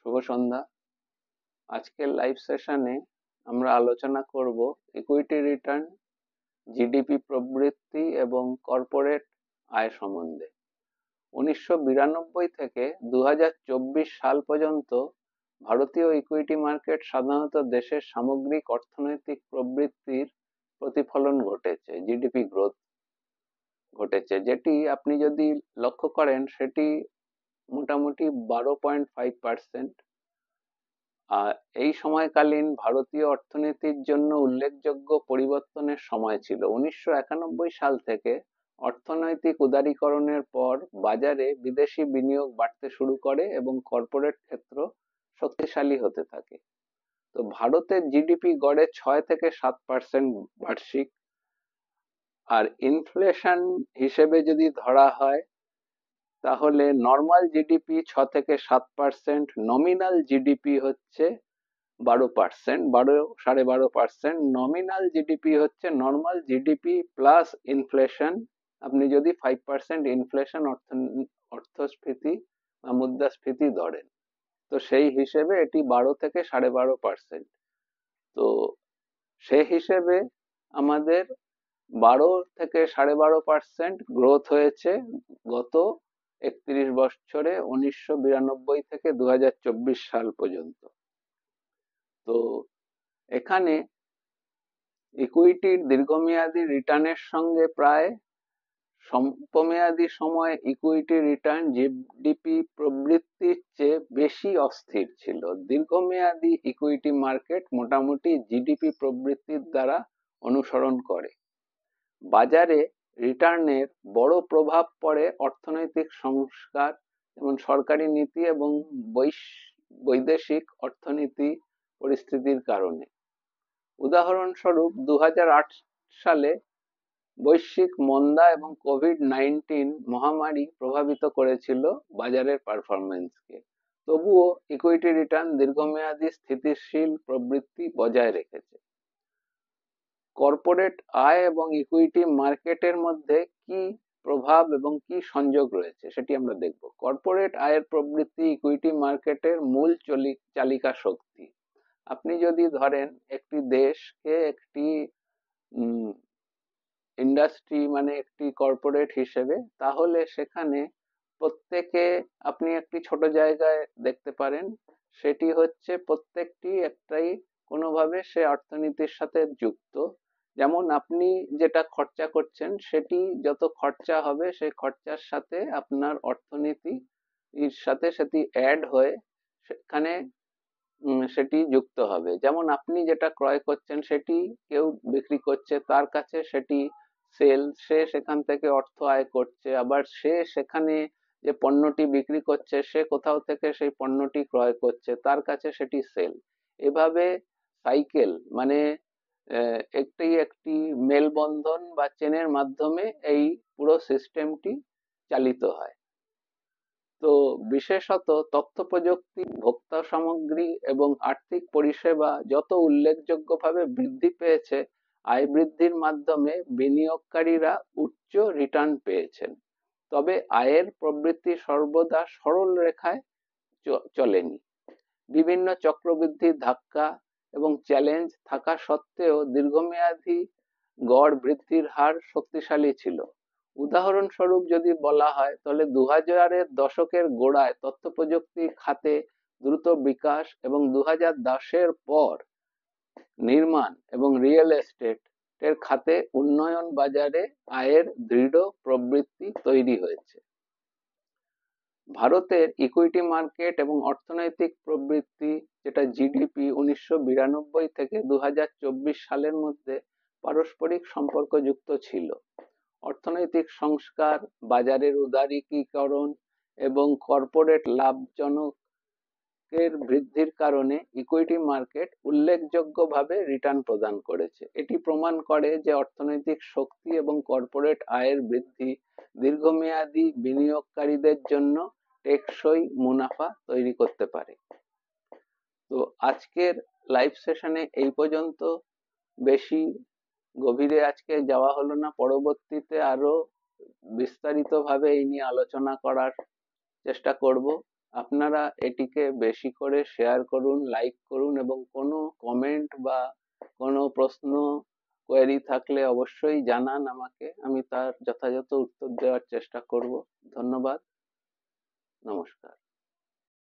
শুভ সন্ধ্যা। আজকের লাইভ সেশনে আমরা আলোচনা করব ইকুইটি রিটার্ন, জিডিপি প্রবৃদ্ধি এবং কর্পোরেট আয় সম্বন্ধে। 1992 থেকে 2024 সাল পর্যন্ত ভারতীয় ইকুইটি মার্কেট সাধারণত দেশের সামগ্রিক অর্থনৈতিক প্রবৃদ্ধির প্রতিফলন ঘটেছে, জিডিপি গ্রোথ ঘটেছে, যেটি আপনি যদি লক্ষ্য করেন সেটি মোটামুটি 12.5%। আর এই সময়কালীন ভারতীয় অর্থনীতির জন্য উল্লেখযোগ্য পরিবর্তনের সময় ছিল। 1991 সাল থেকে অর্থনৈতিক উদারীকরণের পর বাজারে বিদেশি বিনিয়োগ বাড়তে শুরু করে এবং কর্পোরেট ক্ষেত্র শক্তিশালী হতে থাকে। তো ভারতের জিডিপি গড়ে 6 থেকে 7% বার্ষিক, আর ইনফ্লেশন হিসেবে যদি ধরা হয় তাহলে নর্মাল জিডিপি 6 থেকে 7%, নমিনাল জিডিপি হচ্ছে 12%, 12.5%। নমিনাল জিডিপি হচ্ছে নর্মাল জিডিপি প্লাস ইনফ্লেশন। আপনি যদি 5% ইনফ্লেশন অর্থস্ফীতি বা মুদ্রাস্ফীতি ধরেন, তো সেই হিসেবে এটি 12 থেকে 12.5%। তো সেই হিসেবে আমাদের 12 থেকে 12.5% গ্রোথ হয়েছে গত 31 বছরে, 1992 থেকে 2024 সাল পর্যন্ত। তো এখানে ইকুইটির দীর্ঘমেয়াদী রিটার্নের সঙ্গে প্রায় স্বল্পমেয়াদী সময়ে ইকুইটি রিটার্ন জিডিপি প্রবৃদ্ধির চেয়ে বেশি অস্থির ছিল। দীর্ঘমেয়াদী ইকুইটি মার্কেট মোটামুটি জিডিপি প্রবৃদ্ধির দ্বারা অনুসরণ করে। বাজারে রিটার্নের বড় প্রভাব পড়ে অর্থনৈতিক সংস্কার এবং সরকারি নীতি এবং বৈদেশিক অর্থনীতি পরিস্থিতির কারণে। উদাহরণস্বরূপ 2008 সালে বৈশ্বিক মন্দা এবং কোভিড-19 মহামারী প্রভাবিত করেছিল বাজারের পারফরম্যান্সকে। তবুও ইকুইটি রিটার্ন দীর্ঘমেয়াদী স্থিতিশীল প্রবৃদ্ধি বজায় রেখেছে। কর্পোরেট আয় এবং ইকুইটি মার্কেটের মধ্যে কি প্রভাব এবং কি সংযোগ রয়েছে সেটি আমরা দেখব। কর্পোরেট আয়ের প্রবৃদ্ধি ইকুইটি মার্কেটের মূল চালিকা শক্তি। আপনি যদি ধরেন একটি দেশকে একটি ইন্ডাস্ট্রি মানে একটি কর্পোরেট হিসেবে, তাহলে সেখানে প্রত্যেকে আপনি একটি ছোট জায়গায় দেখতে পারেন, সেটি হচ্ছে প্রত্যেকটি একটাই কোনোভাবে সে অর্থনীতির সাথে যুক্ত। যেমন আপনি যেটা খরচা করছেন সেটি যত খরচা হবে সেই খরচার সাথে আপনার অর্থনীতির সাথে সেটি অ্যাড হয়ে সেখানে সেটি যুক্ত হবে। যেমন আপনি যেটা ক্রয় করছেন সেটি কেউ বিক্রি করছে, তার কাছে সেটি সেল, সে সেখান থেকে অর্থ আয় করছে, আবার সে সেখানে যে পণ্যটি বিক্রি করছে সে কোথাও থেকে সেই পণ্যটি ক্রয় করছে, তার কাছে সেটি সেল। এভাবে সাইকেল মানে একটি মেলবন্ধন বা চেনের মাধ্যমে এই পুরো সিস্টেমটি চালিত হয়। তো বিশেষত তথ্য প্রযুক্তি, ভোক্তা সামগ্রী এবং আর্থিক পরিষেবা যত উল্লেখযোগ্যভাবে বৃদ্ধি পেয়েছে, আয় বৃদ্ধির মাধ্যমে বিনিয়োগকারীরা উচ্চ রিটার্ন পেয়েছেন। তবে আয়ের প্রবৃদ্ধি সর্বদা সরল রেখায় চলেনি। বিভিন্ন চক্রবৃদ্ধি ধাক্কা এবং চ্যালেঞ্জ থাকা সত্ত্বেও দীর্ঘমেয়াদী গড় বৃদ্ধির হার শক্তিশালী ছিল। উদাহরণস্বরূপ যদি বলা হয় তাহলে 2000-এর দশকের গোড়ায় তথ্য প্রযুক্তি খাতে দ্রুত বিকাশ এবং 2010-এর পর নির্মাণ এবং রিয়েল এস্টেট এর খাতে উন্নয়ন বাজারে আয়ের দৃঢ় প্রবৃদ্ধি তৈরি হয়েছে। ভারতের ইকুইটি মার্কেট এবং অর্থনৈতিক প্রবৃদ্ধি যেটা জিডিপি 1992 থেকে 2024 সালের মধ্যে পারস্পরিক সম্পর্কযুক্ত ছিল। অর্থনৈতিক সংস্কার, বাজারের উদারীকরণ এবং কর্পোরেট লাভজনকের বৃদ্ধির কারণে ইকুইটি মার্কেট উল্লেখযোগ্যভাবে রিটার্ন প্রদান করেছে। এটি প্রমাণ করে যে অর্থনৈতিক শক্তি এবং কর্পোরেট আয়ের বৃদ্ধি দীর্ঘমেয়াদী বিনিয়োগকারীদের জন্য টেকসই মুনাফা তৈরি করতে পারে। তো আজকের লাইভ সেশনে এই পর্যন্ত, বেশি গভীরে আজকে যাওয়া হলো না। পরবর্তীতে আরো বিস্তারিতভাবে এই নিয়ে আলোচনা করার চেষ্টা করব। আপনারা এটিকে বেশি করে শেয়ার করুন, লাইক করুন, এবং কোনো কমেন্ট বা কোনো প্রশ্ন, কোয়েরি থাকলে অবশ্যই জানান আমাকে, আমি তার যথাযথ উত্তর দেওয়ার চেষ্টা করব। ধন্যবাদ। নমস্কার।